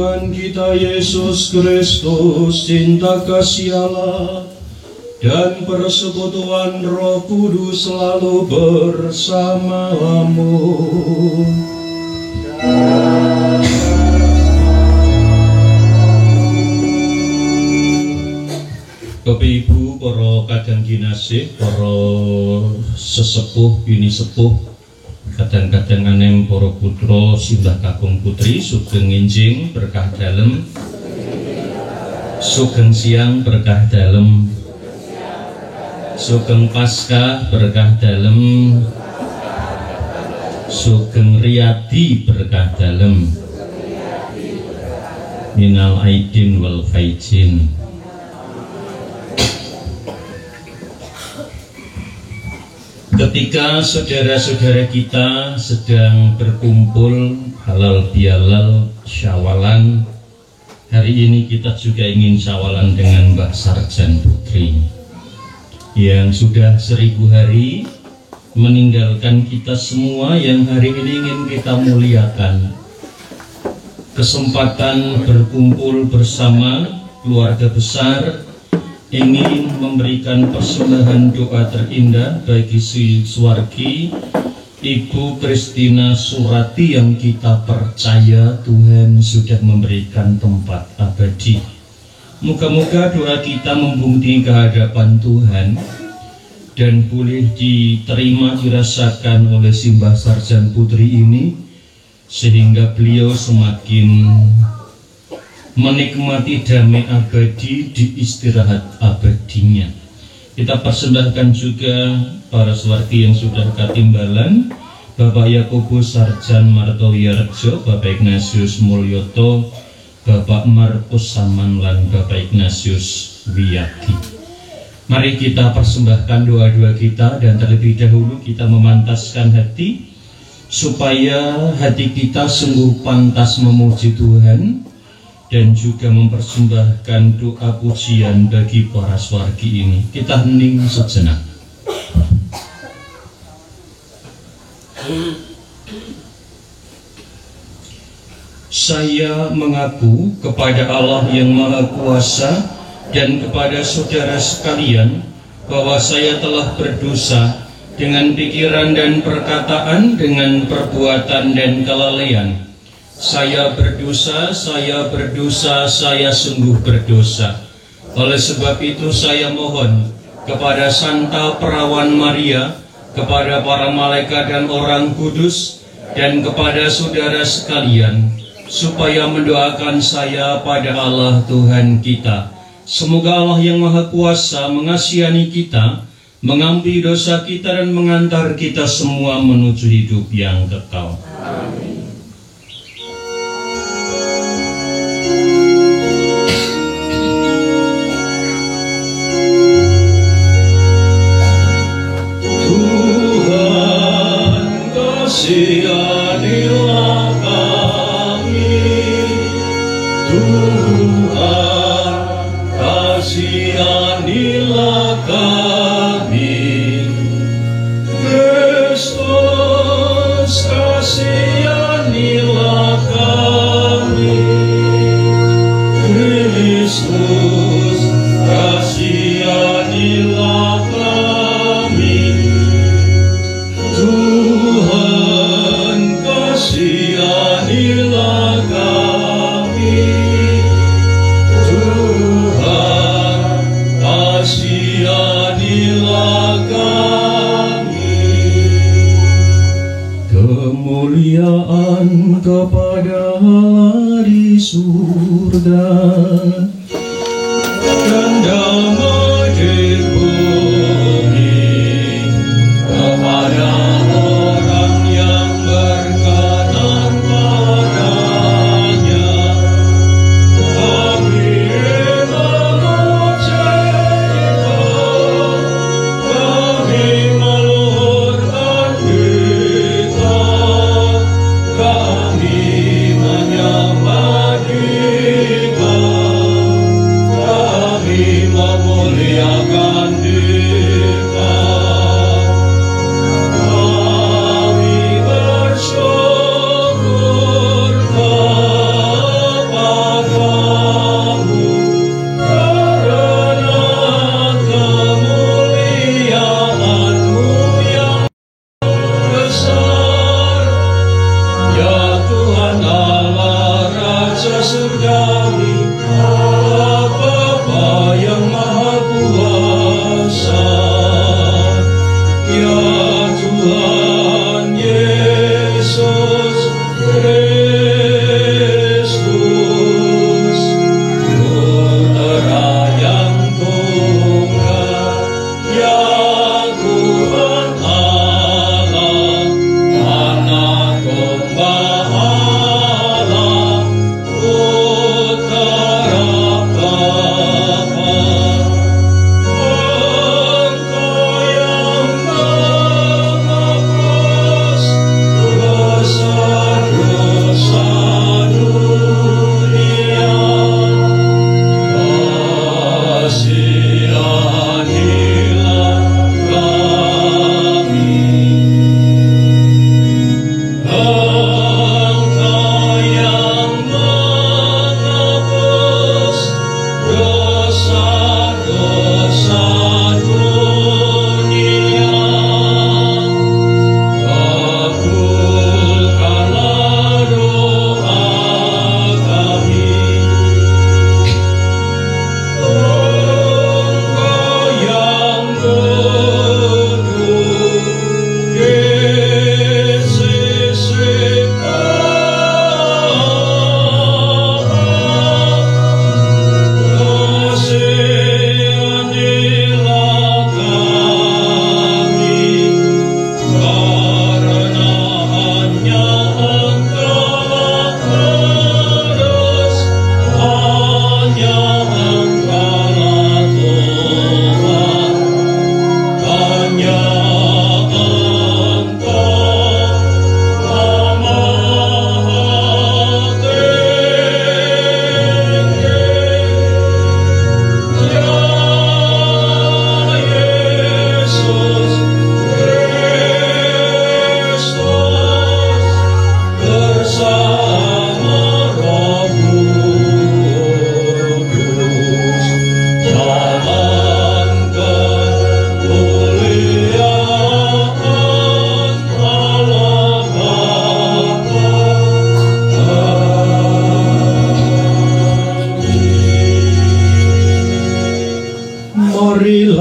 Tuhan kita Yesus Kristus, cinta kasih Allah, dan persekutuan Roh Kudus selalu bersamamu. Bapak Ibu, para kadang kinasih, para sesepuh, bini sepuh, kadang-kadang anem para putra, simbah kakung putri, sugeng nginjing berkah dalem, sugeng siang berkah dalem, sugeng Paskah berkah dalem, sugeng riyadi berkah dalem, minal aidin wal faizin. Ketika saudara-saudara kita sedang berkumpul halal bihalal syawalan, hari ini kita juga ingin syawalan dengan Mbak Sarjan Putri yang sudah 1000 hari meninggalkan kita semua, yang hari ini ingin kita muliakan. Kesempatan berkumpul bersama keluarga besar, ingin memberikan persembahan doa terindah bagi si Suwargi Ibu Kristina Surati yang kita percaya Tuhan sudah memberikan tempat abadi. Moga-moga doa kita membukti kehadapan Tuhan dan boleh diterima, dirasakan oleh Simbah Sarjan Putri ini, sehingga beliau semakin menikmati damai abadi di istirahat abadinya. Kita persembahkan juga para Suwargi yang sudah katimbalan, Bapak Yakobus Sarjan Martowiarjo, Bapak Ignatius Mulyoto, Bapak Markus Saman, lan Bapak Ignatius Wiyadi. Mari kita persembahkan doa-doa kita, dan terlebih dahulu kita memantaskan hati supaya hati kita sungguh pantas memuji Tuhan dan juga mempersembahkan doa pujian bagi para Suwargi ini. Kita hening sejenak. Saya mengaku kepada Allah yang Maha Kuasa dan kepada saudara sekalian bahwa saya telah berdosa dengan pikiran dan perkataan, dengan perbuatan dan kelalaian. Saya berdosa, saya sungguh berdosa. Oleh sebab itu saya mohon kepada Santa Perawan Maria, kepada para malaikat dan orang kudus, dan kepada saudara sekalian, supaya mendoakan saya pada Allah Tuhan kita. Semoga Allah yang Maha Kuasa mengasihani kita, mengampuni dosa kita, dan mengantar kita semua menuju hidup yang kekal. Amin. Kasihanilah kami, Tuhan, kasihanilah kami, Kristus, kasihanilah kami, Kristus, kasihanilah kami, Tuhan, kasihanilah kami, Tuhan, kasihanilah kami. Kemuliaan kepada Allah di surga, dan damai di bumi kepada orang yang berkenan padanya. Kami memuji Engkau, kami meluhurkan Kita, kami menyembah Kita.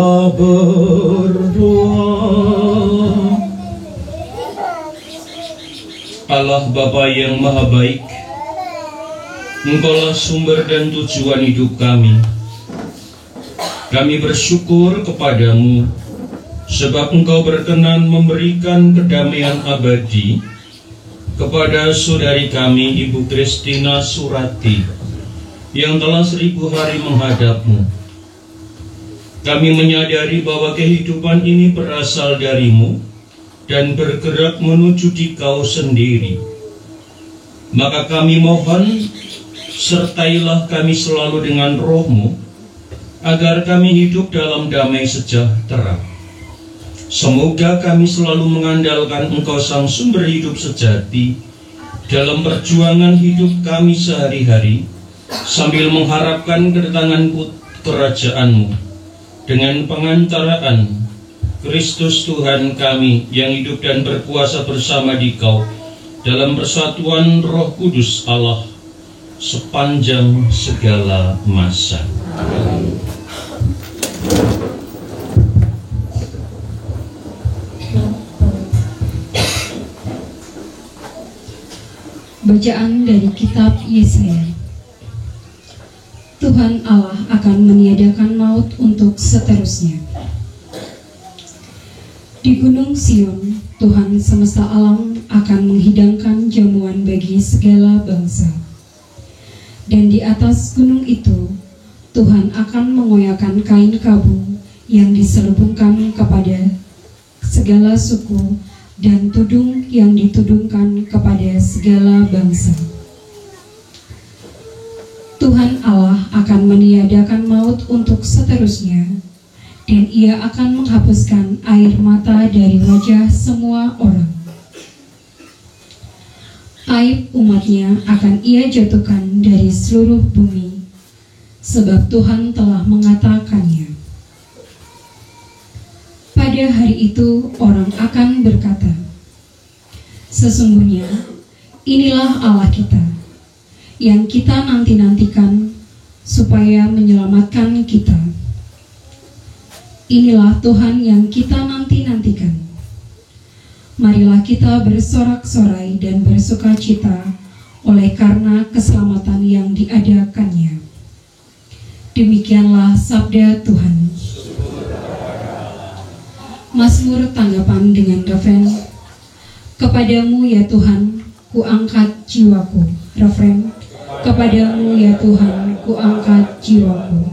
Kita berdoa. Allah Bapa yang Maha Baik, Engkaulah sumber dan tujuan hidup kami. Kami bersyukur kepadamu sebab Engkau berkenan memberikan kedamaian abadi kepada saudari kami Ibu Kristina Surati yang telah 1000 hari menghadap-Mu. Kami menyadari bahwa kehidupan ini berasal dari-Mu dan bergerak menuju Dikau sendiri. Maka kami mohon, sertailah kami selalu dengan Roh-Mu, agar kami hidup dalam damai sejahtera. Semoga kami selalu mengandalkan Engkau Sang Sumber Hidup Sejati dalam perjuangan hidup kami sehari-hari, sambil mengharapkan kedatangan kerajaan-Mu dengan pengantaraan Kristus Tuhan kami yang hidup dan berkuasa bersama Dikau dalam persatuan Roh Kudus Allah sepanjang segala masa. Amin. Bacaan dari kitab Yesaya. Tuhan Allah akan meniadakan maut untuk seterusnya. Di Gunung Sion, Tuhan semesta alam akan menghidangkan jamuan bagi segala bangsa. Dan di atas gunung itu, Tuhan akan mengoyakkan kain kabung yang diselubungkan kepada segala suku dan tudung yang ditudungkan kepada segala bangsa. Tuhan Allah akan meniadakan maut untuk seterusnya, dan Ia akan menghapuskan air mata dari wajah semua orang. Aib umatnya akan Ia jatuhkan dari seluruh bumi, sebab Tuhan telah mengatakannya. Pada hari itu orang akan berkata, sesungguhnya inilah Allah kita, yang kita nanti-nantikan supaya menyelamatkan kita. Inilah Tuhan yang kita nanti-nantikan. Marilah kita bersorak-sorai dan bersukacita oleh karena keselamatan yang diadakannya. Demikianlah sabda Tuhan. Mazmur tanggapan dengan refren, kepadamu ya Tuhan, ku angkat jiwaku. Refren, kepadamu ya Tuhan, ku angkat jiwaku.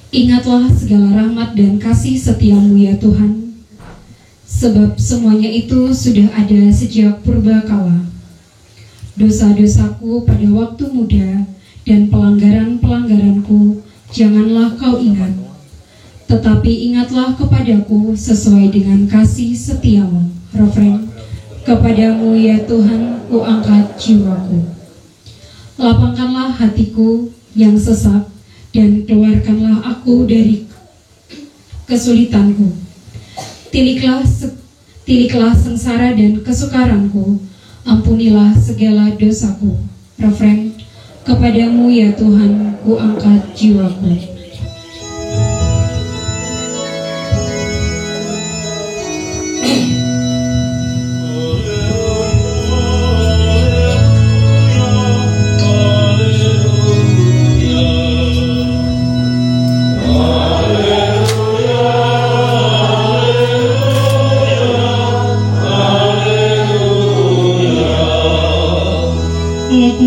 Ingatlah segala rahmat dan kasih setiamu ya Tuhan, sebab semuanya itu sudah ada sejak purbakala. Dosa-dosaku pada waktu muda dan pelanggaran-pelanggaranku janganlah kau ingat, tetapi ingatlah kepadaku sesuai dengan kasih setiamu. Refren, kepadamu ya Tuhan, ku angkat jiwaku. Lapangkanlah hatiku yang sesak, dan keluarkanlah aku dari kesulitanku. Tiliklah sengsara dan kesukaranku, ampunilah segala dosaku. Refren, kepadamu ya Tuhan, ku angkat jiwaku.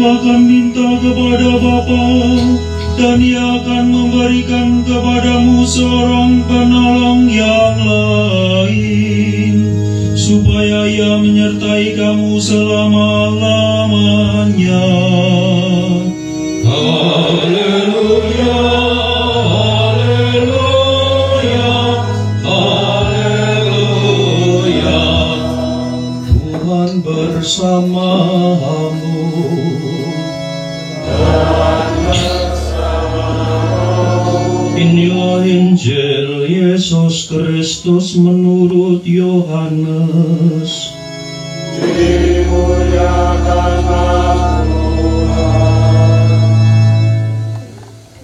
Akan minta kepada Bapa, dan Ia akan memberikan kepadamu seorang penolong yang lain, supaya Ia menyertai kamu selama-lamanya. Haleluya, haleluya, haleluya. Tuhan bersamamu. Inilah Injil Yesus Kristus menurut Yohanes.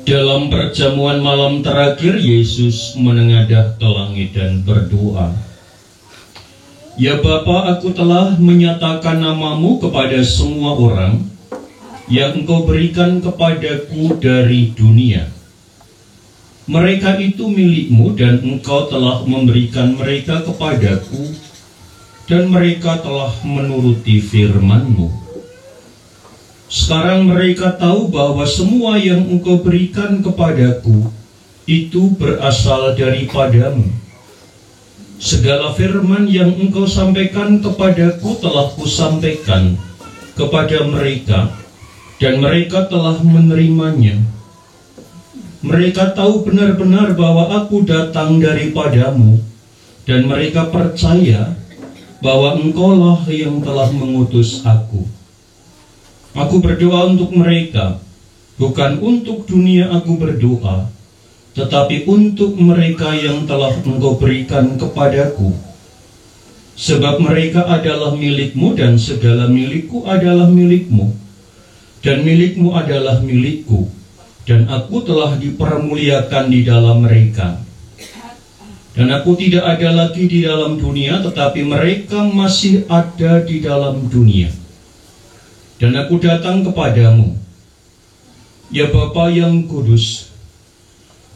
Dalam perjamuan malam terakhir, Yesus menengadah ke langit dan berdoa, "Ya Bapa, aku telah menyatakan namamu kepada semua orang yang Engkau berikan kepadaku dari dunia. Mereka itu milikmu dan Engkau telah memberikan mereka kepadaku, dan mereka telah menuruti firman-Mu. Sekarang mereka tahu bahwa semua yang Engkau berikan kepadaku itu berasal daripadamu. Segala firman yang Engkau sampaikan kepadaku telah Kusampaikan kepada mereka, dan mereka telah menerimanya. Mereka tahu benar-benar bahwa Aku datang daripadamu, dan mereka percaya bahwa Engkaulah yang telah mengutus Aku. Aku berdoa untuk mereka, bukan untuk dunia Aku berdoa, tetapi untuk mereka yang telah Engkau berikan kepadaku. Sebab mereka adalah milik-Mu dan segala milik-Ku adalah milik-Mu, dan milik-Mu adalah milik-Ku, dan Aku telah dipermuliakan di dalam mereka. Dan Aku tidak ada lagi di dalam dunia, tetapi mereka masih ada di dalam dunia. Dan Aku datang kepadamu. Ya Bapa yang kudus,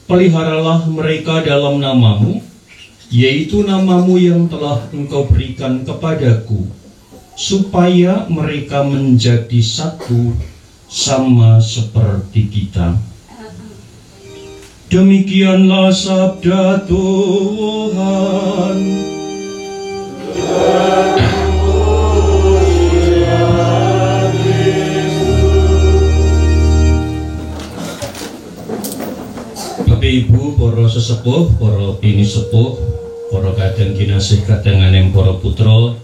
peliharalah mereka dalam namamu, yaitu namamu yang telah Engkau berikan kepadaku, supaya mereka menjadi satu sama seperti kita. Demikianlah sabda Tuhan. Ibu, para sesepuh, para bini sepuh, para kadang kinasih kadanganing para putra,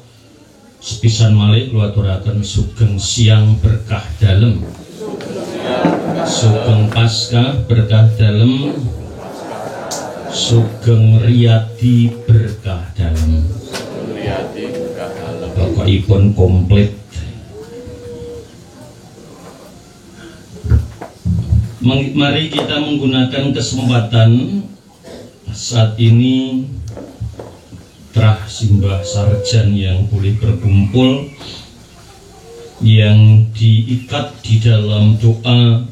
sepisan malih kula aturaken sugeng siang berkah dalem, sugeng Paskah berkah dalem, sugeng riyadi berkah dalem. Pokokipun komplit. Mari kita menggunakan kesempatan saat ini terah simbah sarjan yang boleh berkumpul, yang diikat di dalam doa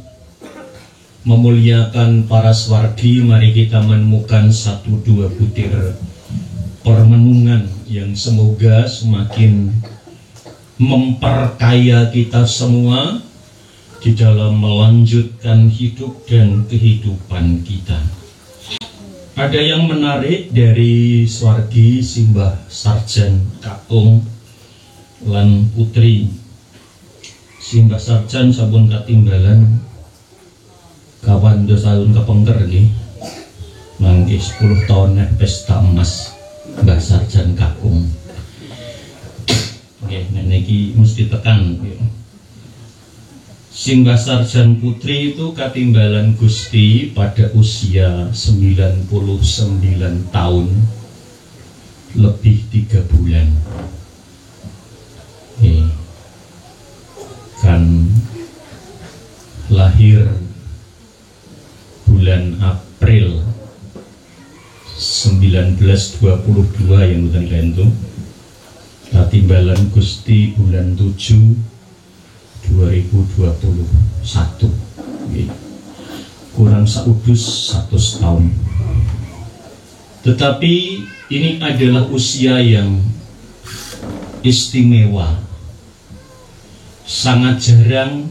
memuliakan para swargi. Mari kita menemukan 1-2 butir permenungan yang semoga semakin memperkaya kita semua di dalam melanjutkan hidup dan kehidupan kita. Ada yang menarik dari swargi simbah sarjan kakung lan putri. Simbah sarjan sampun katimbalan kawan tahun kepengker nggih. Mangke 10 tahun pesta emas Mbah Sarjan kakung. Nggih, niki mesti tekan nggih. Simbah Sarjan Putri itu katimbalan Gusti pada usia 99 tahun lebih 3 bulan. Kan lahir bulan April 1922 yang bukan lentu. Katimbalan Gusti bulan 7 2021, kurang saudus 100 tahun. Tetapi ini adalah usia yang istimewa. Sangat jarang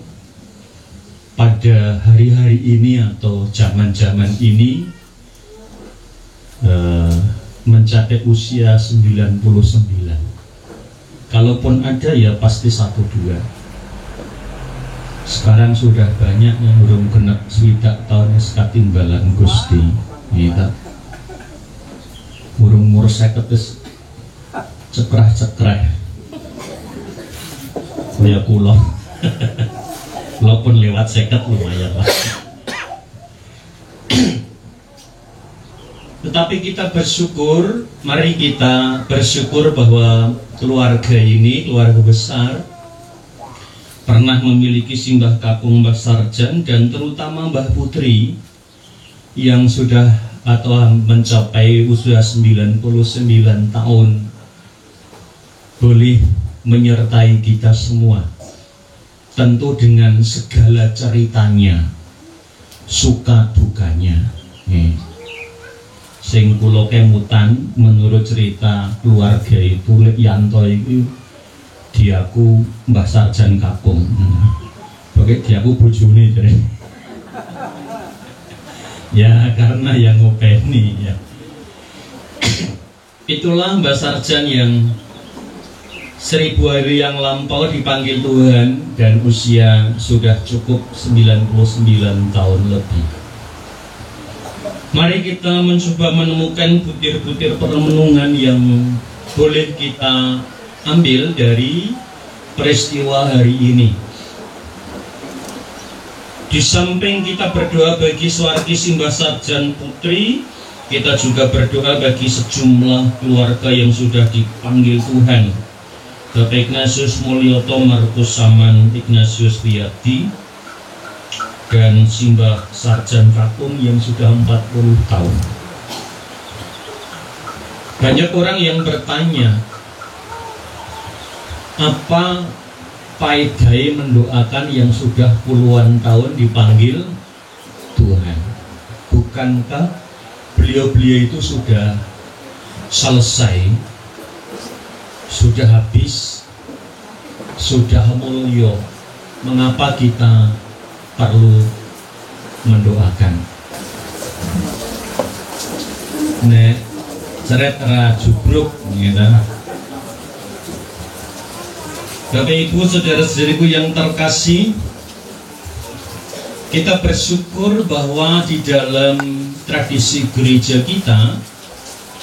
pada hari-hari ini atau zaman-zaman ini mencapai usia 99. Kalaupun ada ya pasti 1-2. Sekarang sudah banyak yang belum kena swidak tahun katimbalan Gusti. Kita burung seket cekrah-cekrah kaya kula. Walaupun lewat 50 lumayan lah. Tetapi kita bersyukur, mari kita bersyukur bahwa keluarga ini, keluarga besar, pernah memiliki simbah kakung Mbah Sarjan dan terutama Mbah Putri yang sudah atau mencapai usia 99 tahun boleh menyertai kita semua, tentu dengan segala ceritanya, suka dukanya. Sing kula kemutan menurut cerita keluarga itu Yanto itu diaku Mbah Sarjan kakung. Oke, diaku bojone jare. Ya karena yang ngopeni ya. Itulah Mbah Sarjan yang 1000 hari yang lampau dipanggil Tuhan dan usia sudah cukup 99 tahun lebih. Mari kita mencoba menemukan butir-butir perenungan yang boleh kita ambil dari peristiwa hari ini. Di samping kita berdoa bagi Suwargi Simbah Sarjan Putri, kita juga berdoa bagi sejumlah keluarga yang sudah dipanggil Tuhan. Bapak Ignatius Mulyoto Markus Saman Ignatius Wiyadi dan Simbah Sarjan Kakung yang sudah 40 tahun. Banyak orang yang bertanya, apa faedahnya mendoakan yang sudah puluhan tahun dipanggil Tuhan? Bukankah beliau-beliau itu sudah selesai, sudah habis, sudah mulya? Mengapa kita perlu mendoakan? Nek ceret ra jubruk gitu. Bapak Ibu saudara-saudariku yang terkasih, kita bersyukur bahwa di dalam tradisi gereja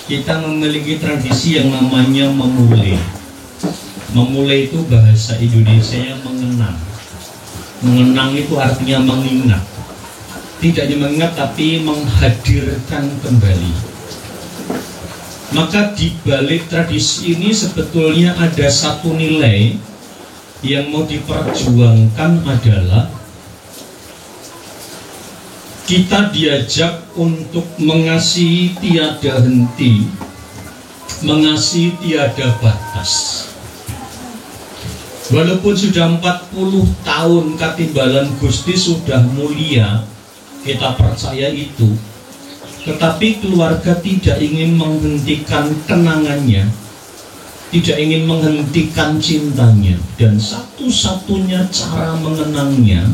kita memiliki tradisi yang namanya memulai. Memulai itu bahasa Indonesia yang mengenang. Mengenang itu artinya mengingat. Tidak hanya mengingat tapi menghadirkan kembali. Maka di balik tradisi ini sebetulnya ada satu nilai yang mau diperjuangkan, adalah kita diajak untuk mengasihi tiada henti, mengasihi tiada batas. Walaupun sudah 40 tahun katimbalan Gusti sudah mulia, kita percaya itu, tetapi keluarga tidak ingin menghentikan kenangannya, tidak ingin menghentikan cintanya, dan satu-satunya cara mengenangnya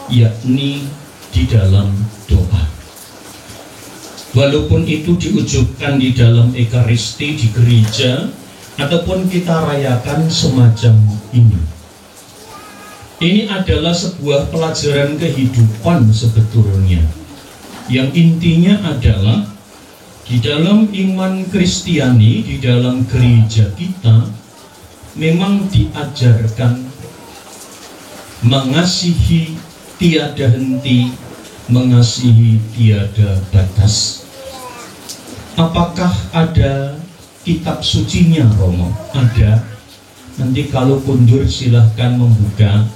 yakni di dalam doa. Walaupun itu diwujudkan di dalam Ekaristi di gereja ataupun kita rayakan semacam ini. Ini adalah sebuah pelajaran kehidupan sebetulnya, yang intinya adalah di dalam iman Kristiani, di dalam gereja kita memang diajarkan mengasihi tiada henti, mengasihi tiada batas. Apakah ada kitab sucinya, Romo? Ada. Nanti kalau kundur silahkan membuka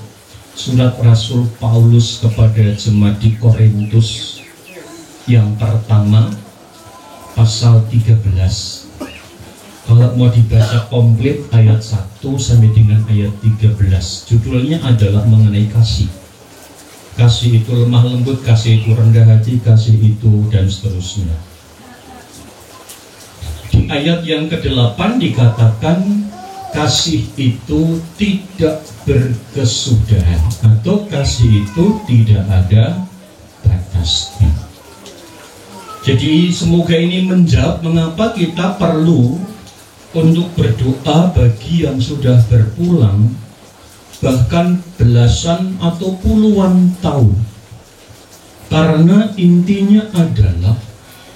surat Rasul Paulus kepada jemaat di Korintus yang pertama, pasal 13. Kalau mau dibaca komplit ayat 1 sampai dengan ayat 13, judulnya adalah mengenai kasih. Kasih itu lemah lembut, kasih itu rendah hati, kasih itu dan seterusnya. Di ayat yang ke-8 dikatakan kasih itu tidak berkesudahan, atau kasih itu tidak ada batasnya. Jadi semoga ini menjawab mengapa kita perlu untuk berdoa bagi yang sudah berpulang, bahkan belasan atau puluhan tahun. Karena intinya adalah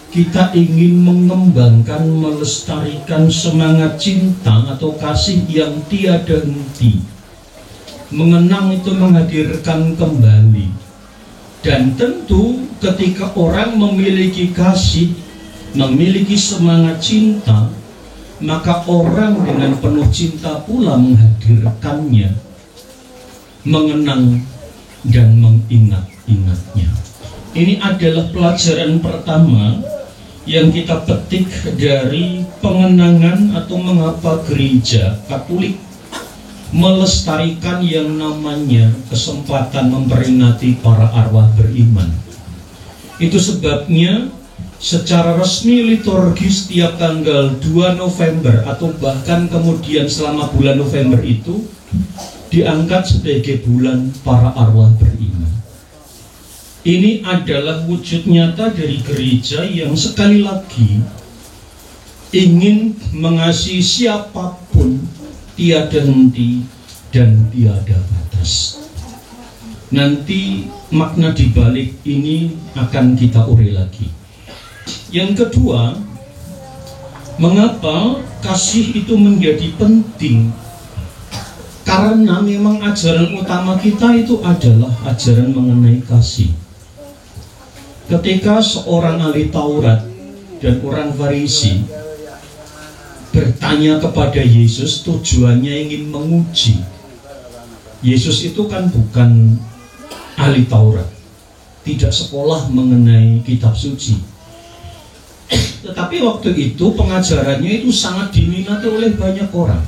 kita ingin mengembangkan, melestarikan semangat cinta atau kasih yang tiada henti. Mengenang itu menghadirkan kembali. Dan tentu ketika orang memiliki kasih, memiliki semangat cinta, maka orang dengan penuh cinta pula menghadirkannya. mengenang dan mengingat-ingatnya. Ini adalah pelajaran pertama yang kita petik dari pengenangan atau mengapa gereja Katolik melestarikan yang namanya kesempatan memperingati para arwah beriman. Itu sebabnya secara resmi liturgis setiap tanggal 2 November atau bahkan kemudian selama bulan November itu diangkat sebagai bulan para arwah beriman. Ini adalah wujud nyata dari gereja yang sekali lagi ingin mengasihi siapapun tiada henti dan tiada batas. Nanti makna dibalik ini akan kita urai lagi. Yang kedua, mengapa kasih itu menjadi penting? Karena memang ajaran utama kita itu adalah ajaran mengenai kasih. Ketika seorang ahli Taurat dan orang Farisi bertanya kepada Yesus, tujuannya ingin menguji. Yesus itu kan bukan ahli Taurat, tidak sekolah mengenai kitab suci. Tetapi waktu itu pengajarannya itu sangat diminati oleh banyak orang.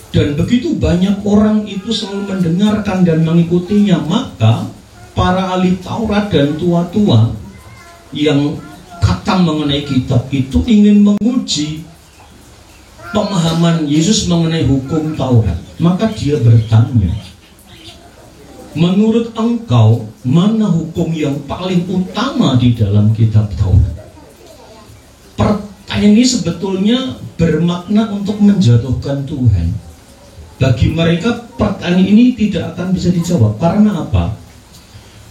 Dan begitu banyak orang itu selalu mendengarkan dan mengikutinya, maka para ahli Taurat dan tua-tua yang khatam mengenai kitab itu ingin menguji pemahaman Yesus mengenai hukum Taurat. Maka dia bertanya, menurut engkau mana hukum yang paling utama di dalam kitab Taurat? Pertanyaan ini sebetulnya bermakna untuk menjatuhkan Tuhan. Bagi mereka pertanyaan ini tidak akan bisa dijawab. Karena apa?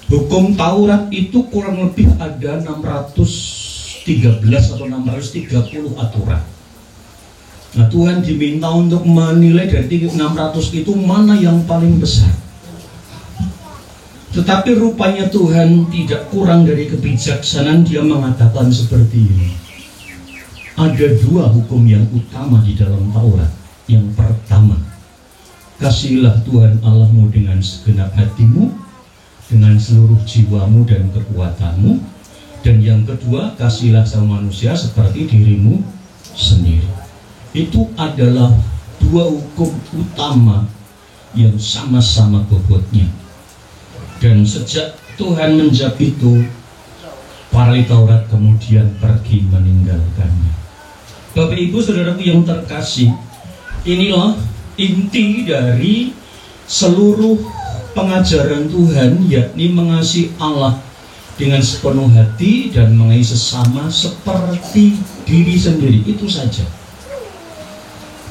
Hukum Taurat itu kurang lebih ada 613 atau 630 aturan. Nah, Tuhan diminta untuk menilai dari 600 itu mana yang paling besar. Tetapi rupanya Tuhan tidak kurang dari kebijaksanaan. Dia mengatakan seperti ini. Ada dua hukum yang utama di dalam Taurat. Yang pertama, kasihilah Tuhan Allahmu dengan segenap hatimu, dengan seluruh jiwamu dan kekuatanmu. Dan yang kedua, kasihilah sama manusia seperti dirimu sendiri. Itu adalah dua hukum utama yang sama-sama bobotnya. Dan sejak Tuhan menjawab itu, para ahli Taurat kemudian pergi meninggalkannya. Bapak Ibu Saudaraku yang terkasih, inilah inti dari seluruh pengajaran Tuhan, yakni mengasihi Allah dengan sepenuh hati dan mengasihi sesama seperti diri sendiri. Itu saja.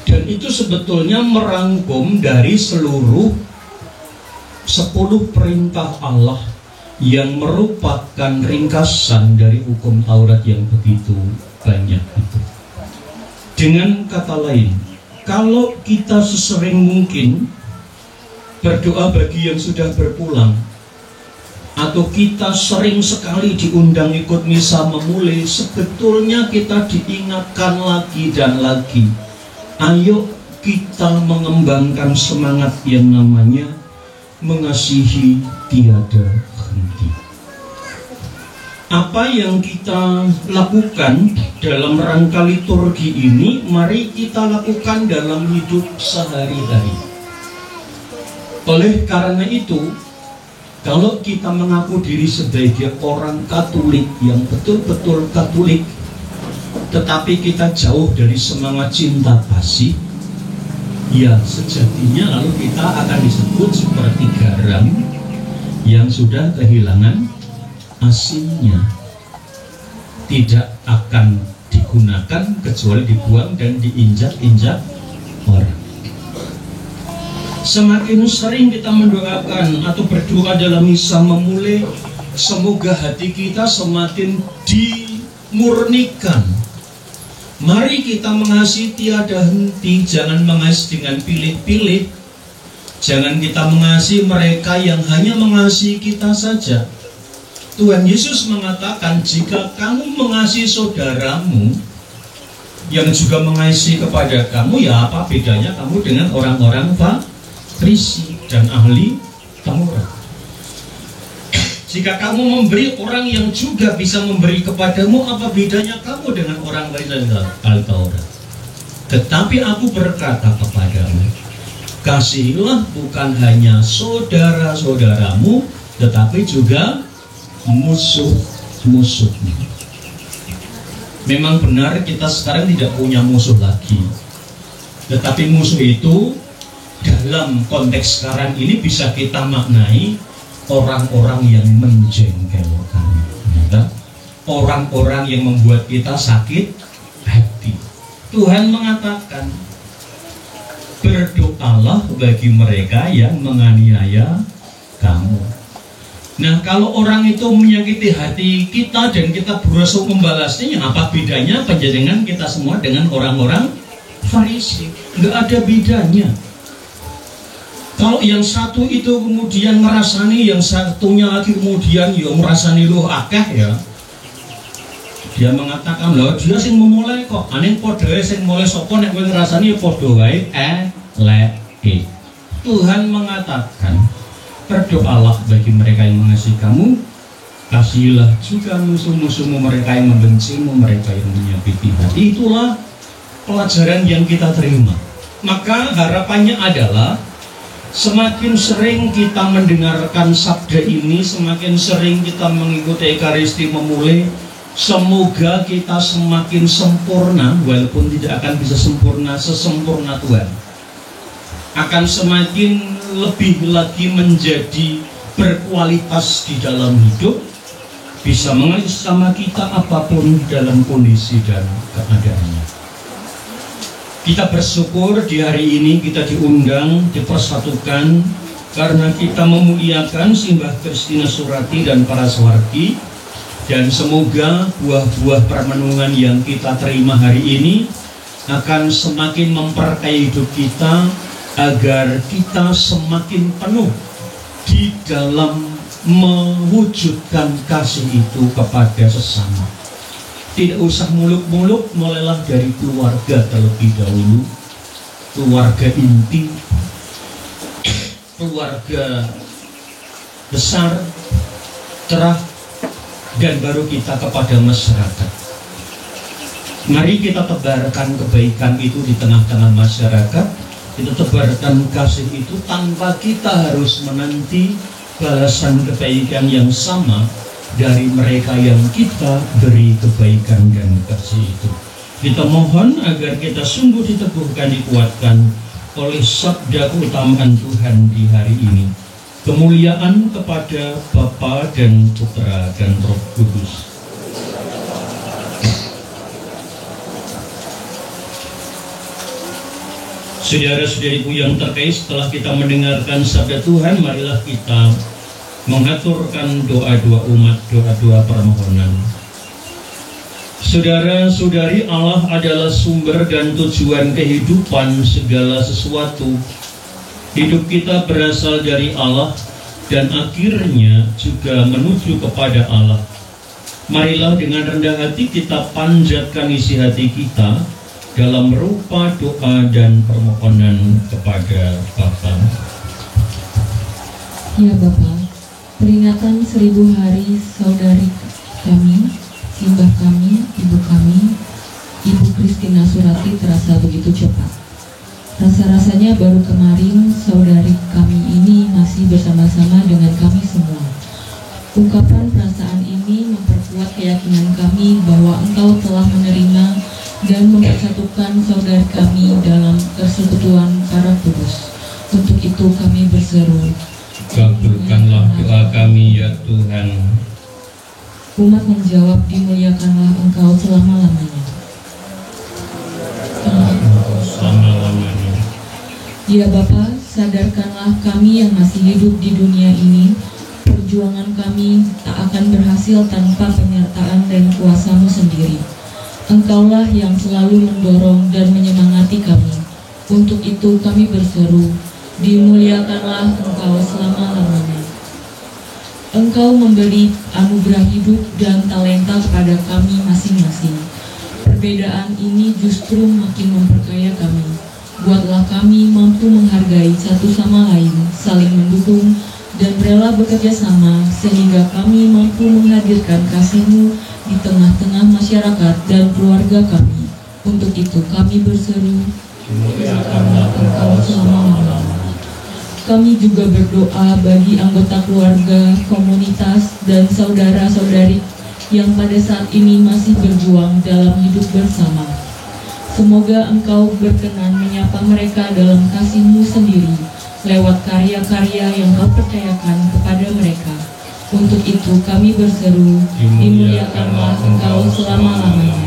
Dan itu sebetulnya merangkum dari seluruh 10 perintah Allah yang merupakan ringkasan dari hukum Taurat yang begitu banyak itu. Dengan kata lain, kalau kita sesering mungkin berdoa bagi yang sudah berpulang, atau kita sering sekali diundang ikut misa memulai, sebetulnya kita diingatkan lagi dan lagi, ayo kita mengembangkan semangat yang namanya mengasihi tiada henti. Apa yang kita lakukan dalam rangka liturgi ini, mari kita lakukan dalam hidup sehari-hari. Oleh karena itu, kalau kita mengaku diri sebagai orang Katolik yang betul-betul Katolik, tetapi kita jauh dari semangat cinta kasih, ya sejatinya lalu kita akan disebut seperti garam yang sudah kehilangan asinnya. Tidak akan digunakan kecuali dibuang dan diinjak-injak orang. Semakin sering kita mendoakan atau berdoa dalam misa memulai, semoga hati kita semakin dimurnikan. Mari kita mengasihi tiada henti, jangan mengasihi dengan pilih-pilih. Jangan kita mengasihi mereka yang hanya mengasihi kita saja. Tuhan Yesus mengatakan, jika kamu mengasihi saudaramu yang juga mengasihi kepada kamu, ya apa bedanya kamu dengan orang-orang Farisi dan ahli Taurat. Jika kamu memberi orang yang juga bisa memberi kepadamu, apa bedanya kamu dengan orang Farisi dan ahli Taurat? Tetapi aku berkata kepadamu, kasihilah bukan hanya saudara-saudaramu, tetapi juga musuh-musuhmu. Memang benar kita sekarang tidak punya musuh lagi, tetapi musuh itu dalam konteks sekarang ini bisa kita maknai orang-orang yang menjengkelkan, orang-orang yang membuat kita sakit hati. Tuhan mengatakan, berdoalah bagi mereka yang menganiaya kamu. Nah, kalau orang itu menyakiti hati kita dan kita berusaha membalasnya, apa bedanya panjenengan kita semua dengan orang-orang Farisi? Nggak ada bedanya. Kalau yang satu itu kemudian merasani, yang satunya lagi kemudian merasani loh akeh ya. Dia mengatakan, loh dia sing memulai kok, aneh podoe sing mulai sopo nek kowe ngrasani ya podo wae eleke. Tuhan mengatakan, berdoalah bagi mereka yang mengasihi kamu, kasihilah juga musuh-musuhmu, mereka yang membencimu, mereka yang menyakiti hati. Itulah pelajaran yang kita terima. Maka harapannya adalah semakin sering kita mendengarkan sabda ini, semakin sering kita mengikuti Ekaristi memulai, semoga kita semakin sempurna, walaupun tidak akan bisa sempurna sesempurna Tuhan, akan semakin lebih lagi menjadi berkualitas di dalam hidup, bisa mengalir sama kita apapun dalam kondisi dan keadaannya. Kita bersyukur di hari ini kita diundang, dipersatukan karena kita memuliakan Simbah Christina Surati dan para sawargi, dan semoga buah-buah permenungan yang kita terima hari ini akan semakin memperkaya hidup kita, agar kita semakin penuh di dalam mewujudkan kasih itu kepada sesama. Tidak usah muluk-muluk, mulailah dari keluarga terlebih dahulu, keluarga inti, keluarga besar, cerah, dan baru kita kepada masyarakat. Mari kita tebarkan kebaikan itu di tengah-tengah masyarakat. Kita tebarkan kasih itu tanpa kita harus menanti balasan kebaikan yang sama dari mereka yang kita beri kebaikan dan kasih itu. Kita mohon agar kita sungguh diteguhkan, dikuatkan oleh sabda keutamaan Tuhan di hari ini. Kemuliaan kepada Bapa dan Putra dan Roh Kudus. Saudara-saudariku yang terkait, setelah kita mendengarkan sabda Tuhan, marilah kita mengaturkan doa-doa umat, doa-doa permohonan. Saudara-saudari, Allah adalah sumber dan tujuan kehidupan segala sesuatu. Hidup kita berasal dari Allah dan akhirnya juga menuju kepada Allah. Marilah dengan rendah hati kita panjatkan isi hati kita dalam rupa doa dan permohonan kepada Bapa. Ya Bapa, peringatan 1000 hari saudari kami, simbah kami, Ibu Christina Surati terasa begitu cepat. Rasa-rasanya baru kemarin saudari kami ini masih bersama-sama dengan kami semua. Ungkapan perasaan ini memperkuat keyakinan kami bahwa Engkau telah menerima dan mempersatukan saudari kami dalam persekutuan para kudus. Untuk itu kami berseru, kabulkanlah doa kami ya Tuhan. Umat menjawab, dimuliakanlah Engkau selama-lamanya. Selama-lamanya. Ya Bapa, sadarkanlah kami yang masih hidup di dunia ini, perjuangan kami tak akan berhasil tanpa penyertaan dan kuasa-Mu sendiri. Engkaulah yang selalu mendorong dan menyemangati kami. Untuk itu kami berseru, dimuliakanlah Engkau selama-lamanya. Engkau memberi anugerah hidup dan talenta kepada kami masing-masing. Perbedaan ini justru makin memperkaya kami. Buatlah kami mampu menghargai satu sama lain, saling mendukung, dan rela bekerja sama, sehingga kami mampu menghadirkan kasih-Mu di tengah-tengah masyarakat dan keluarga kami. Untuk itu kami berseru, muliakanlah Engkau selama-lamanya. Kami juga berdoa bagi anggota keluarga, komunitas, dan saudara-saudari yang pada saat ini masih berjuang dalam hidup bersama. Semoga Engkau berkenan menyapa mereka dalam kasih-Mu sendiri, lewat karya-karya yang Kau percayakan kepada mereka. Untuk itu kami berseru, dimuliakanlah Engkau selama-lamanya.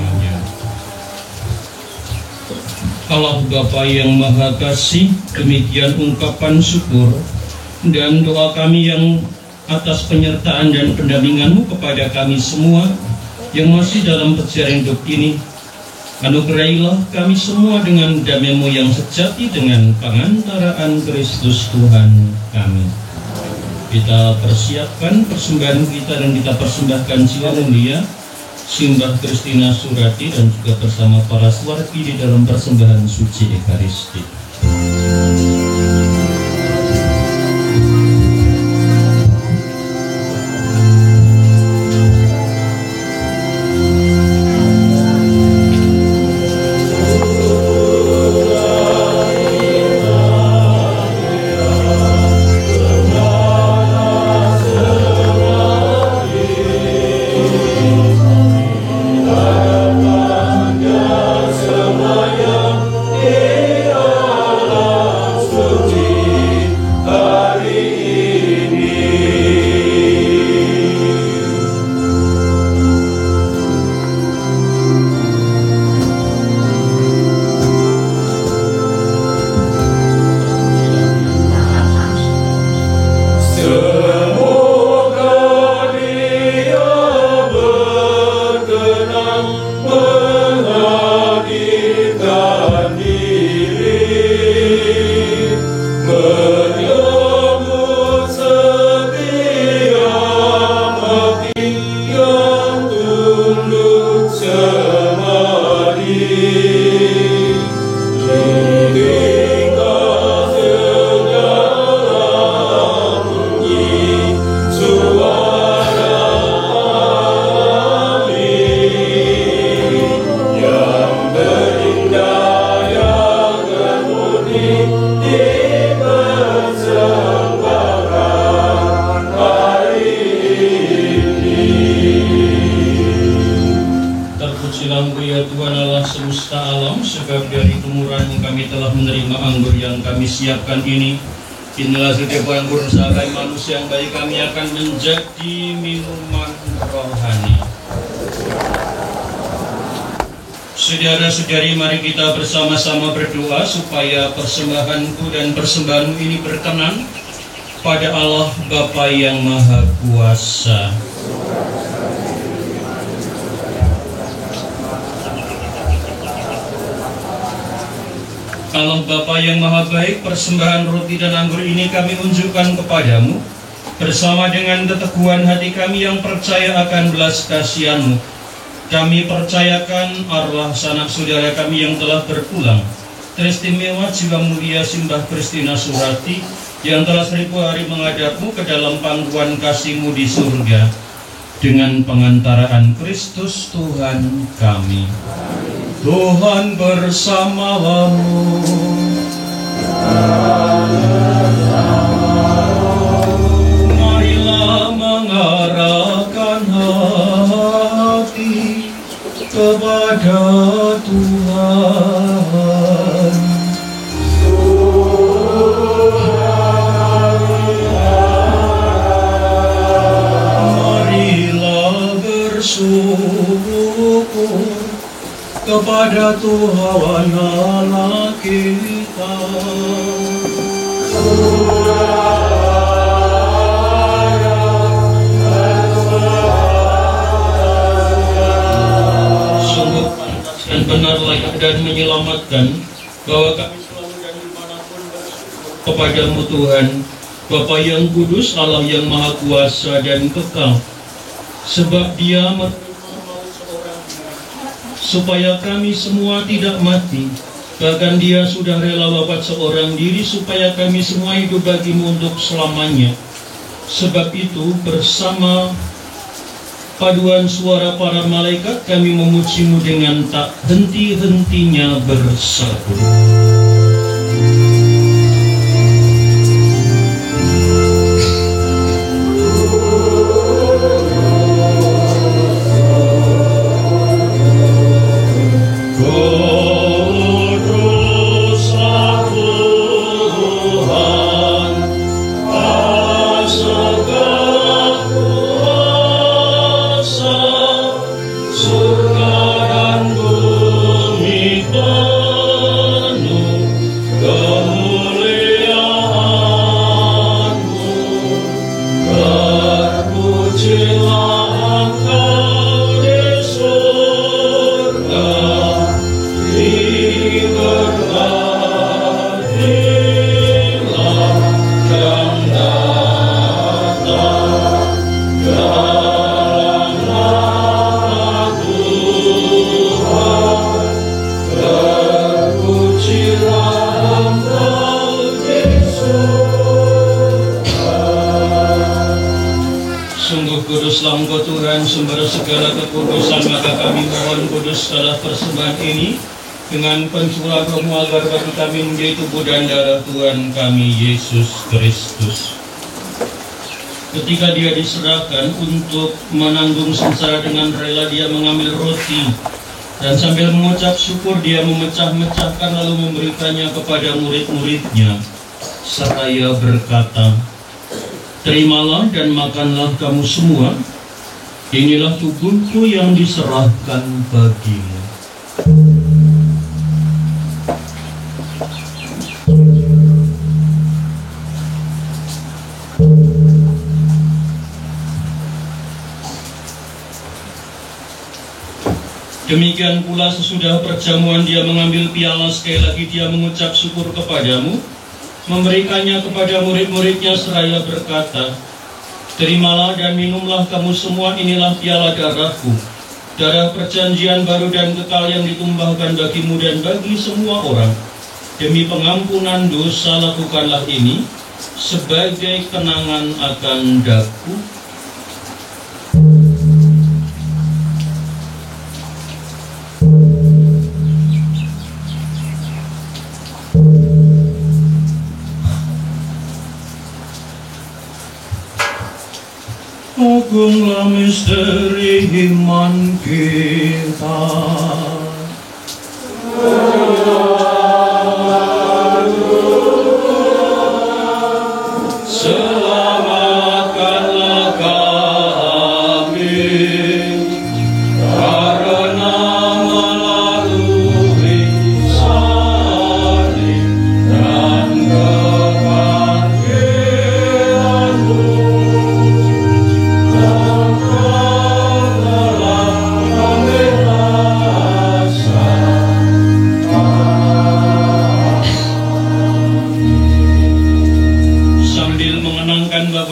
Allah Bapa yang Maha Kasih, demikian ungkapan syukur dan doa kami yang atas penyertaan dan pendampingan-Mu kepada kami semua yang masih dalam perjalanan hidup ini. Anugerailah kami semua dengan damai-Mu yang sejati dengan pengantaraan Kristus Tuhan kami. Kita persiapkan persembahan kita dan kita persembahkan jiwa mulia Simbah Kristina Surati dan juga bersama para swargi di dalam persembahan suci Ekaristi. Siapkan inilah setiap anggur sahabat manusia yang baik kami akan menjadi minuman rohani. Saudara-saudari, mari kita bersama-sama berdoa supaya persembahanku dan persembahanmu ini berkenan pada Allah Bapa yang Maha Kuasa. Allah Bapa yang Maha Baik, persembahan roti dan anggur ini kami unjukkan kepadamu bersama dengan keteguhan hati kami yang percaya akan belas kasihan-Mu. Kami percayakan arwah sanak saudara kami yang telah berpulang, teristimewa jiwa mulia Simbah Kristina Surati yang telah 1000 hari menghadap-Mu ke dalam pangkuan kasih-Mu di surga, dengan pengantaraan Kristus Tuhan kami. Tuhan bersamamu. Marilah mengarahkan hati kepada Tuhan. Marilah bersyukur kepada Tuhan Allah kita. Sungguh pantas dan benar, layak dan menyelamatkan bahwa kami selalu dan dimanapun bersyukur kepada-Mu Tuhan, Bapa yang kudus, Allah yang Maha Kuasa dan kekal, sebab Dia supaya kami semua tidak mati, Bahkan Dia sudah rela wafat seorang diri supaya kami semua hidup bagi-Mu untuk selamanya. Sebab itu bersama paduan suara para malaikat kami memuji-Mu dengan tak henti-hentinya berseru. Kuduslah Engkau Tuhan, sumber segala kekudusan, maka kami mohon kuduskanlah persembahan ini dengan pencurah Roh-Mu agar bagi kami menjadi tubuh dan darah Tuhan kami Yesus Kristus. Ketika Dia diserahkan untuk menanggung sengsara dengan rela, Dia mengambil roti dan sambil mengucap syukur Dia memecah-mecahkan lalu memberikannya kepada murid-muridnya seraya berkata, "Terimalah dan makanlah kamu semua, inilah tubuhku yang diserahkan bagimu." Demikian pula sesudah perjamuan Dia mengambil piala, sekali lagi Dia mengucap syukur kepadamu, memberikannya kepada murid-muridnya seraya berkata, "Terimalah dan minumlah kamu semua, inilah piala darahku, darah perjanjian baru dan kekal yang ditumpahkan bagimu dan bagi semua orang. Demi pengampunan dosa lakukanlah ini sebagai kenangan akan daku." Agunglah misteri iman kita. Selamatkanlah kami karena melalui salib dan kebangkitan-Mu.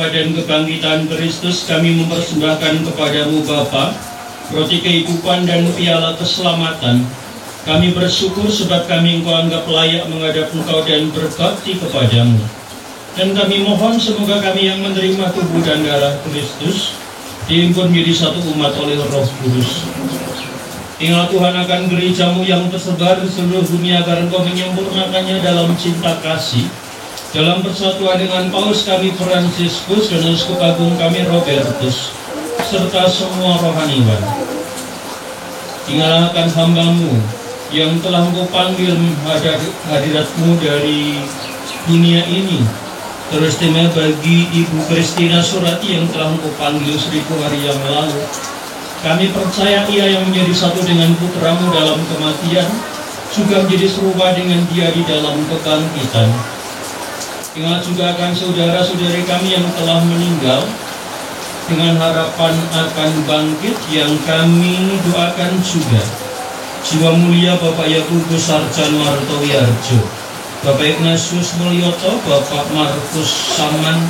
Dan kebangkitan Kristus, kami mempersembahkan kepadamu Bapa roti kehidupan dan piala keselamatan. Kami bersyukur sebab kami Engkau anggap layak menghadap Engkau dan berbakti kepadamu. Dan kami mohon semoga kami yang menerima tubuh dan darah Kristus dihimpun menjadi satu umat oleh Roh Kudus. Ingat Tuhan akan gereja-Mu yang tersebar di seluruh dunia agar Engkau menyempurnakannya dalam cinta kasih, dalam persatuan dengan Paus kami Fransiskus dan Uskup Agung kami Robertus, serta semua rohaniwan. Ingatlah akan hamba-Mu yang telah Engkau panggil hadirat-Mu dari dunia ini, terutama bagi Ibu Kristina Surati yang telah Engkau panggil 1000 hari yang lalu. Kami percaya ia yang menjadi satu dengan putra-Mu dalam kematian, juga menjadi serupa dengan Dia di dalam kebangkitan. Ingat juga akan saudara-saudari kami yang telah meninggal, dengan harapan akan bangkit yang kami doakan juga jiwa mulia Bapak Yakubus Sarjano Artowiarjo, Bapak Ignatius Mulyoto, Bapak Markus Saman,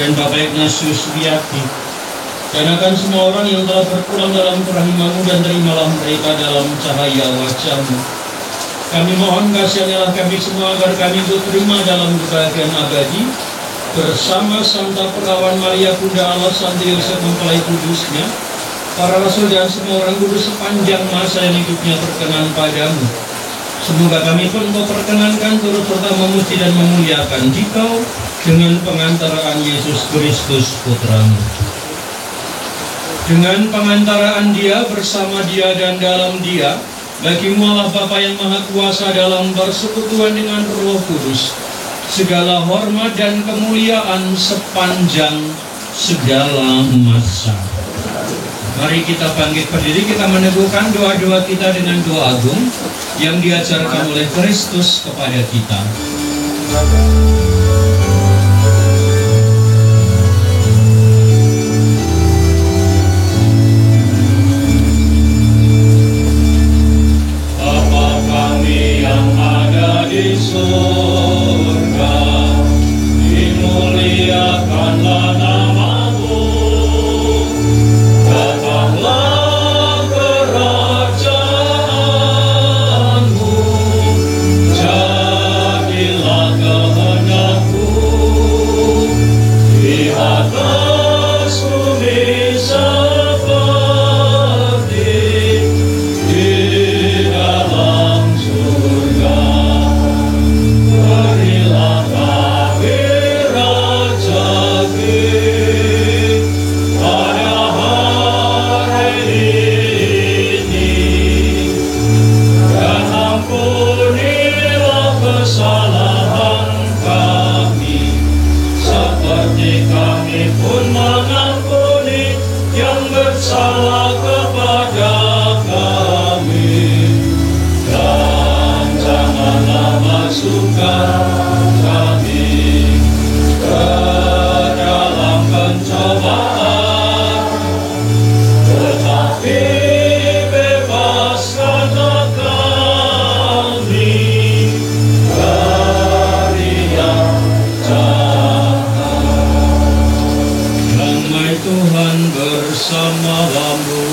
dan Bapak Ignatius Wiyadi, dan akan semua orang yang telah berpulang dalam kerahiman-Mu, dan terimalah mereka dalam cahaya wajah-Mu. Kami mohon kasihan kami semua agar kami diterima dalam kebahagiaan abadi bersama Santa Perawan Maria Bunda Allah, Santo Yosef Mempelai Kudusnya, para rasul dan semua orang kudus sepanjang masa yang hidupnya berkenan padamu. Semoga kami pun Engkau perkenankan turut serta memuji dan memuliakan Dikau dengan pengantaraan Yesus Kristus Putramu. Dengan pengantaraan Dia, bersama Dia dan dalam Dia, bagimu Allah Bapa yang Maha Kuasa dalam persekutuan dengan Roh Kudus, segala hormat dan kemuliaan sepanjang segala masa. Mari kita bangkit berdiri, kita meneguhkan doa-doa kita dengan doa agung yang diajarkan oleh Kristus kepada kita. Bapa kami yang ada di surga, dimuliakanlah nama-Mu. Datanglah kerajaan-Mu, jadilah kehendak-Mu di atas bumi seperti di dalam surga. Berilah kami rezeki pada hari ini, dan ampunilah kesalahan kami, seperti kami pun mengampuni yang bersalah kepada kami. Dan janganlah masukkan kami ke dalam pencobaan, tetapi bebaskanlah kami dari yang jahat. Damai Tuhan bersamamu.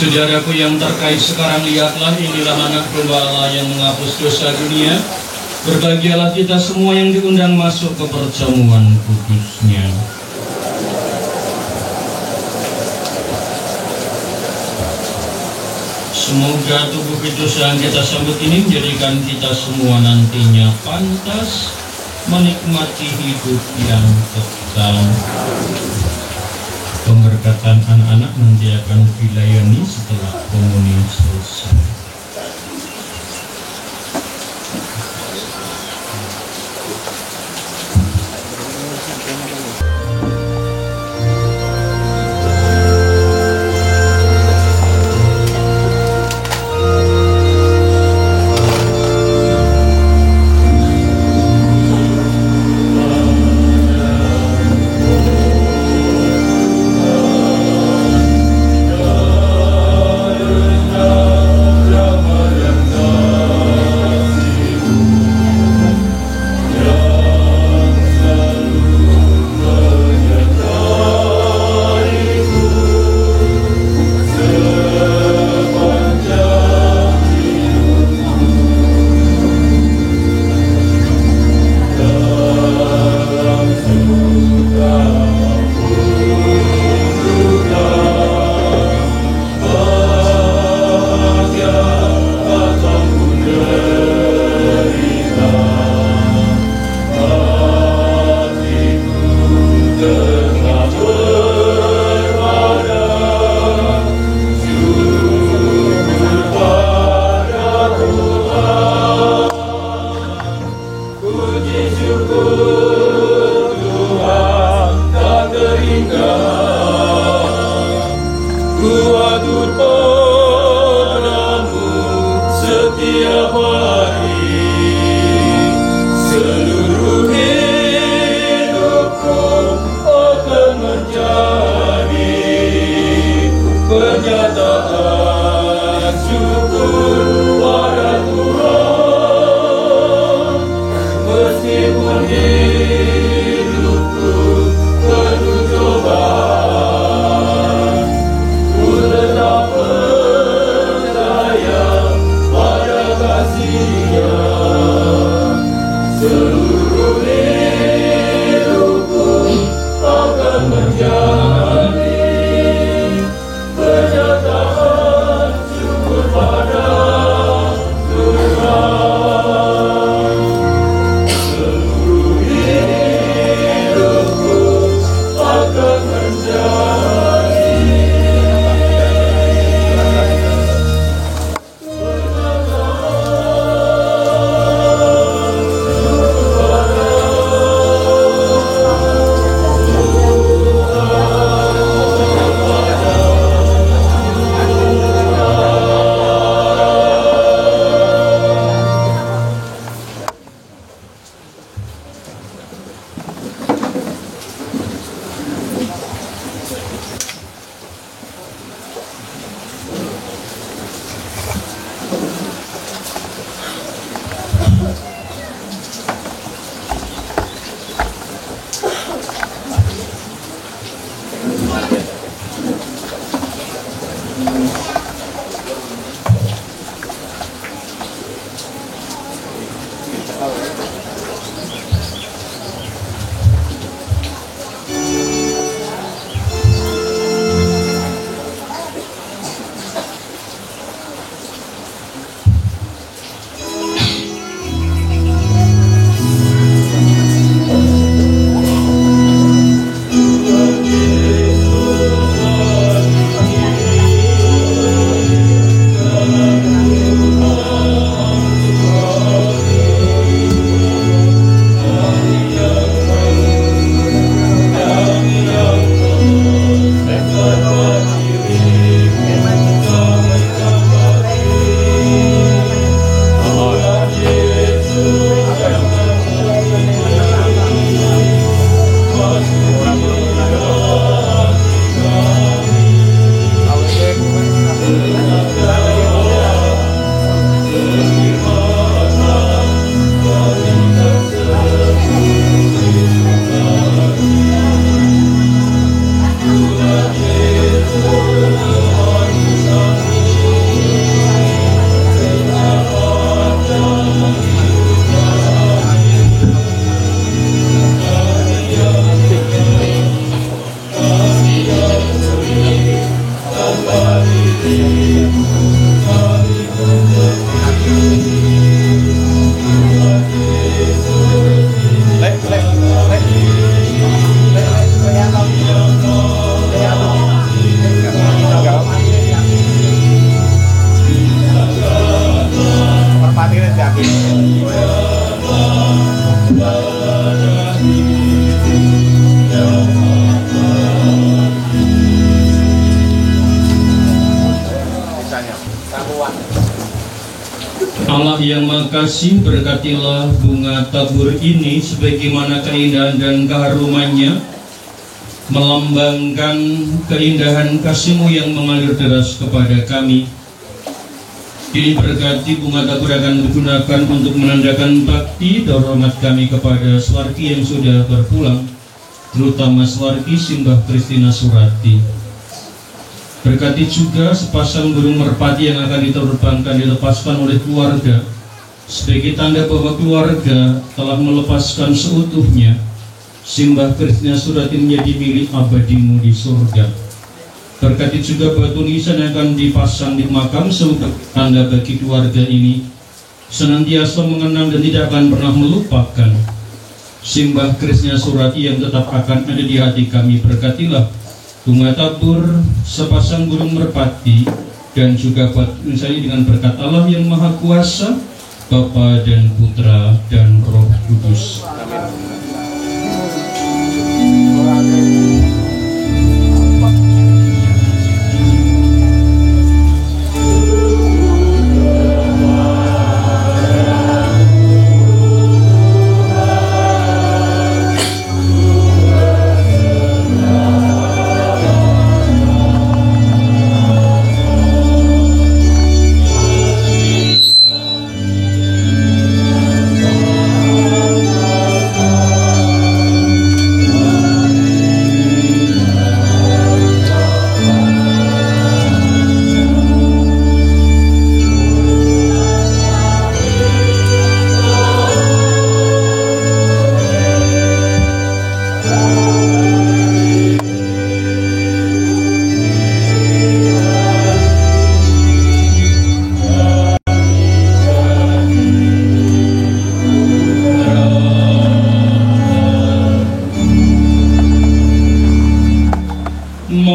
Saudaraku yang terkait sekarang, lihatlah, inilah anak domba Allah yang menghapus dosa dunia. Berbahagialah kita semua yang diundang masuk ke perjamuan kudusnya. Semoga tubuh kudus yang kita sambut ini menjadikan kita semua nantinya pantas menikmati hidup yang kekal. Pemberkatan anak-anak nanti akan dilayani setelah komuni selesai. Menyatakan syukur pada Tuhan, meskipun hidupku penuh cobaan, ku tetap percaya pada kasih-Nya. Seluruh hidupku akan menjadi pernyataan syukur pada Tuhan. Seluruh hidupku akan menjadi Allah yang Maha Kasih, berkatilah bunga tabur ini sebagaimana keindahan dan keharumannya, melambangkan keindahan kasih-Mu yang mengalir deras kepada kami. Kini berkati bunga tabur akan digunakan untuk menandakan bakti dan hormat kami kepada Swargi yang sudah berpulang, terutama Swargi Simbah Kristina Surati. Berkati juga sepasang burung merpati yang akan diterbangkan dilepaskan oleh keluarga, sebagai tanda bahwa keluarga telah melepaskan seutuhnya Simbah Kristina Surati menjadi milik abadi-Mu di surga. Berkati juga batu nisan yang akan dipasang di makam sebagai tanda bagi keluarga ini senantiasa mengenang dan tidak akan pernah melupakan Simbah Kristina Surati yang tetap akan ada di hati kami. Berkatilah bunga tabur, sepasang burung merpati, dan juga batu nisan dengan berkat Allah yang Maha Kuasa, Bapa dan Putra dan Roh Kudus.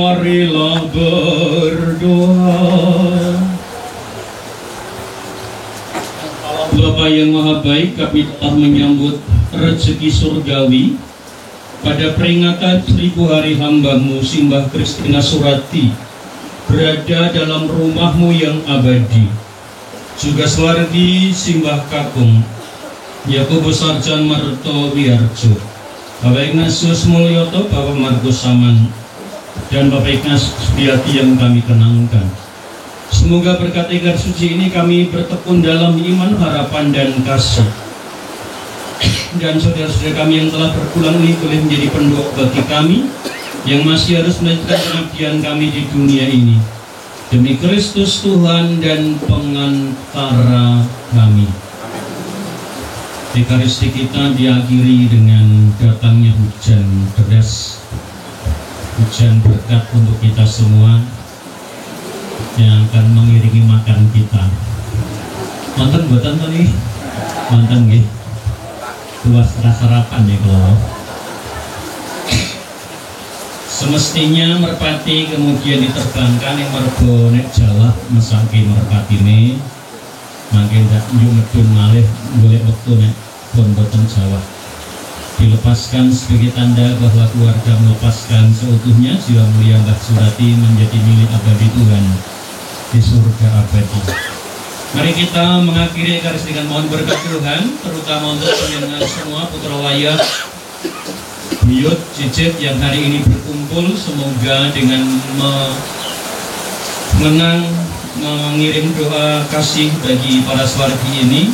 marilah berdoa. Bapa yang Maha Baik, kami telah menyambut rezeki surgawi pada peringatan 1000 hari hamba-Mu Simbah Kristina Surati berada dalam rumah-Mu yang abadi. Juga Suwardi Simbah Kakung Yakobus Sarjan Marto Wiarjo, Bapak Ignatius Mulyoto, Bapak Markus Saman, dan Bapak Ignatius Biati yang kami kenangkan. Semoga berkat Ekar Suci ini kami bertekun dalam iman, harapan, dan kasih. Dan saudara-saudara kami yang telah berpulang ini boleh menjadi pendoa bagi kami yang masih harus melanjutkan pengabdian kami di dunia ini. Demi Kristus Tuhan dan pengantara kami. Ekaristi kita diakhiri dengan datangnya hujan deras, hujan berkat untuk kita semua yang akan mengiringi makan kita. Mantan buatan tadi, mantan nggih. Luas sarapan ya kalau. Semestinya merpati kemudian diterbangkan yang mergo nek Jawa mesake merpati ini, mangke ndak medun malih golek wektu nek pun boten Jawa. Dilepaskan sebagai tanda bahwa keluarga melepaskan seutuhnya jiwa mulia Mbah Surati menjadi milik abadi Tuhan di surga abadi. Mari kita mengakhiri Ekaristi dengan mohon berkat Tuhan, terutama untuk pendengar semua putra wayah buyut cicit yang hari ini berkumpul. Semoga dengan mengirim doa kasih bagi para Suwardi ini,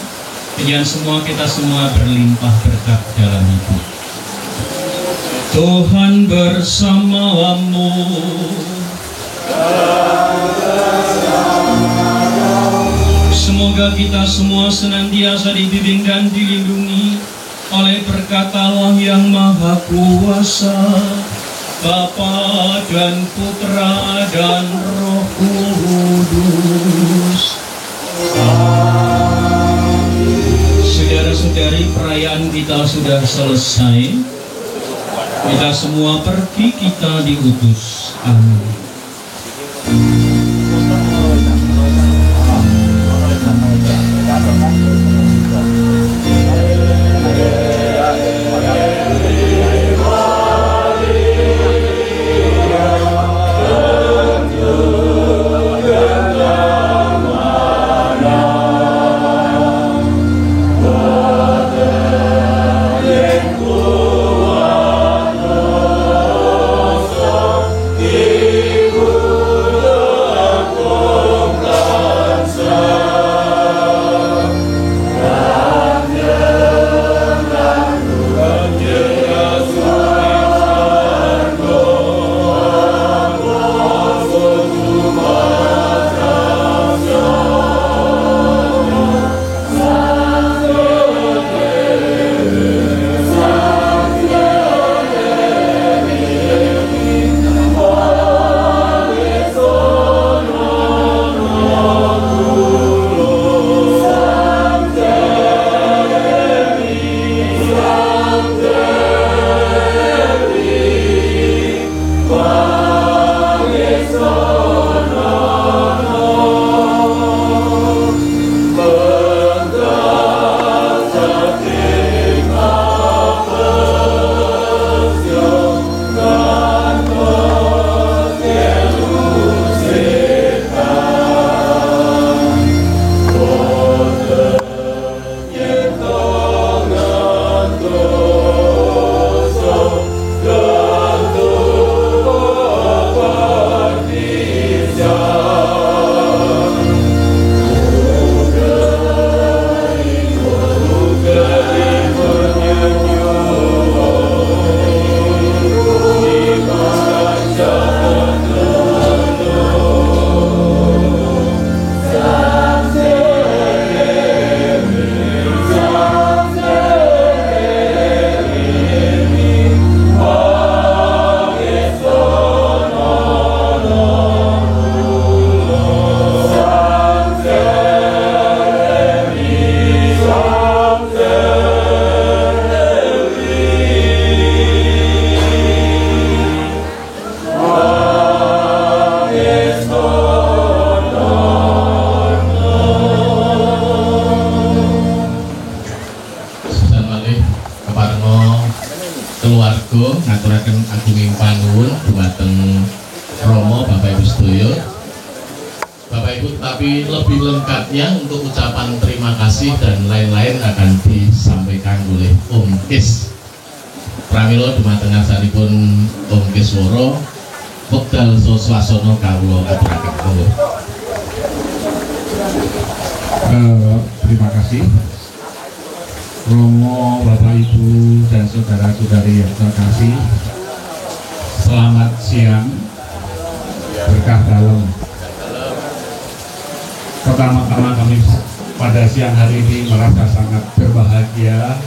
dengan semua kita semua berlimpah berkat dalam hidup. Tuhan bersamamu. Semoga kita semua senantiasa dibimbing dan dilindungi oleh berkat Allah yang Maha Kuasa, Bapa dan Putra dan Roh Kudus. Saudara-saudari, perayaan kita sudah selesai. Kita semua pergi, kita diutus. Amin. Ibu sedoyo. Bapak Ibu, tapi lebih lengkapnya untuk ucapan terima kasih dan lain-lain akan disampaikan oleh Om Kis. Pramila dumateng sanipun Om Kisworo wekdal swasana kawula aturaken monggo. Terima kasih Romo, Bapak Ibu dan saudara-saudari yang terkasih. Selamat siang, berkah dalam. Pertama-tama kami pada siang hari ini merasa sangat berbahagia,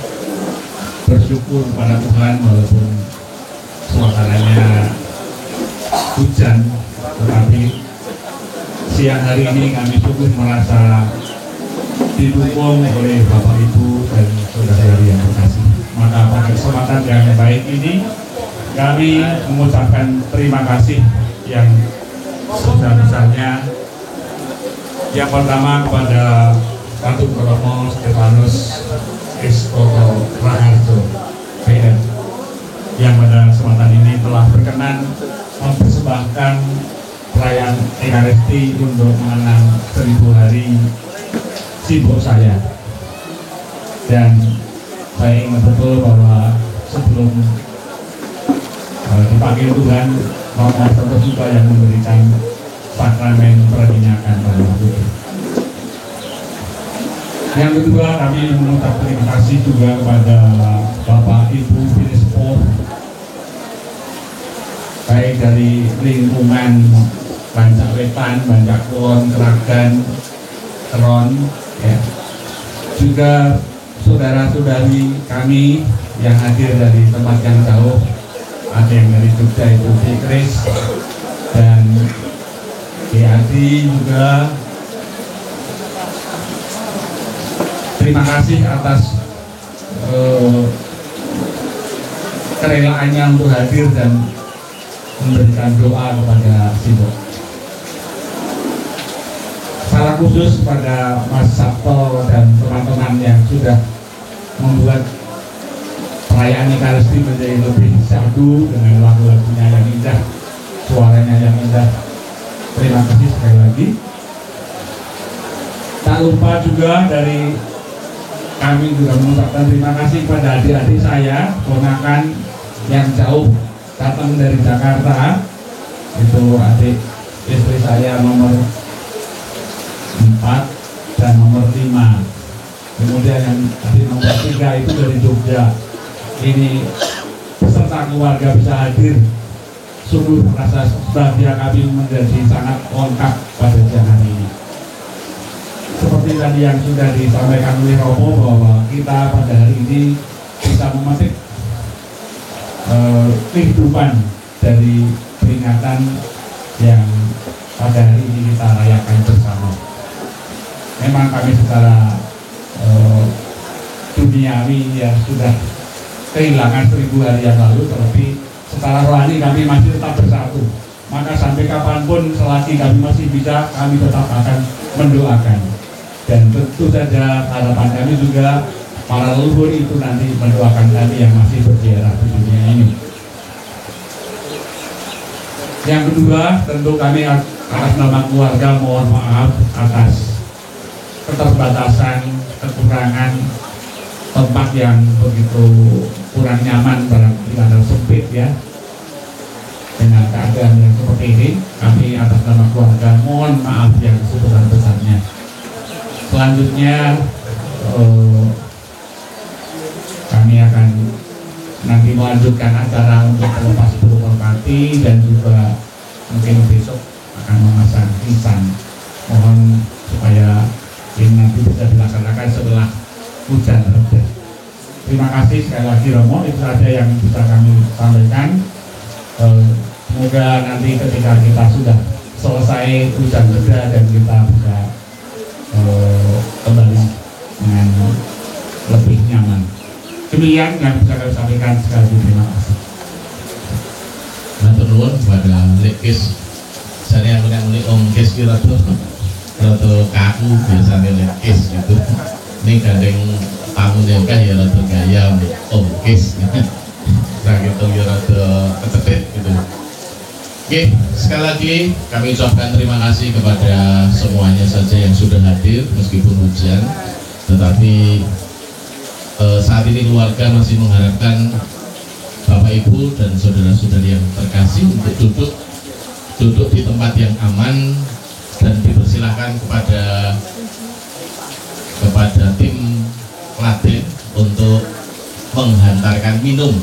bersyukur pada Tuhan walaupun suasananya hujan, tetapi siang hari ini kami sungguh merasa didukung oleh Bapak Ibu dan saudara-saudari yang terkasih. Maka pada kesempatan yang baik ini kami mengucapkan terima kasih yang sebesar-besarnya. Yang pertama kepada Ratu Romo Stefanus Iskoro Raharjo PM yang pada kesempatan ini telah berkenan mempersembahkan perayaan Ekaristi untuk mengenang 1000 hari sibuk saya. Dan saya ingat betul bahwa sebelum dipanggil Tuhan, Romo Santo juga yang memberikan sakramen perminyakan pada waktu itu. Yang kedua, kami mengucap terima kasih juga kepada Bapak Ibu Binispo, baik dari lingkungan Bancak Wetan, Bancak Kulon, Keragan, Teron, ya. Juga saudara-saudari kami yang hadir dari tempat yang jauh, ada yang dari Jogja itu Kris dan Adi juga. Terima kasih atas kerelaannya untuk hadir dan memberikan doa kepada Sibo. Salam khusus pada Mas Sabto dan teman-teman yang sudah membuat perayaan Ekaristi menjadi lebih syahdu dengan lagu-lagunya yang indah, suaranya yang indah. Terima kasih sekali lagi. Tak lupa juga dari kami juga mengucapkan terima kasih kepada adik-adik saya, ponakan yang jauh datang dari Jakarta. Itu adik istri saya nomor 4 dan nomor 5. Kemudian yang adik nomor 3 itu dari Jogja. Ini beserta keluarga bisa hadir. Sungguh rasa bahagia kami menjadi sangat lengkap pada siang hari ini. Seperti tadi yang sudah disampaikan oleh Romo bahwa kita pada hari ini bisa memetik kehidupan dari peringatan yang pada hari ini kita rayakan bersama. Memang kami secara duniawi ya sudah kehilangan 1000 hari yang lalu, tetapi secara rohani kami masih tetap bersatu. Maka sampai kapanpun selagi kami masih bisa, kami tetap akan mendoakan. Dan tentu saja harapan kami juga para leluhur itu nanti mendoakan kami yang masih berziarah di dunia ini. Yang kedua, tentu kami atas nama keluarga mohon maaf atas keterbatasan, kekurangan tempat yang begitu kurang nyaman, barangkali ada sempit ya. Dengan keadaan yang seperti ini, kami atas nama keluarga mohon maaf yang sebesar-besarnya. Selanjutnya kami akan nanti melanjutkan acara untuk pelepas burung merpati dan juga mungkin besok akan memasang nisan. Mohon supaya ini nanti bisa dilaksanakan setelah hujan reda. Terima kasih sekali lagi Romo, itu saja yang bisa kami sampaikan. Semoga nanti ketika kita sudah selesai hujan reda dan kita bisa kembali dengan lebih nyaman. Demikian yang bisa kami sampaikan, sekali lagi terima kasih. Matur nuwun kepada Lekis. Saya yang mulai Om Kis kira tuh kaku biasanya Lekis gitu. Ini kadang tamunya kan ya rada gaya Om Kis. Nah gitu ya rada kecepet gitu. Oke, sekali lagi kami ucapkan terima kasih kepada semuanya saja yang sudah hadir meskipun hujan, tetapi saat ini keluarga masih mengharapkan Bapak Ibu dan saudara-saudari yang terkasih untuk duduk di tempat yang aman dan dipersilahkan kepada tim pelatih untuk menghantarkan minum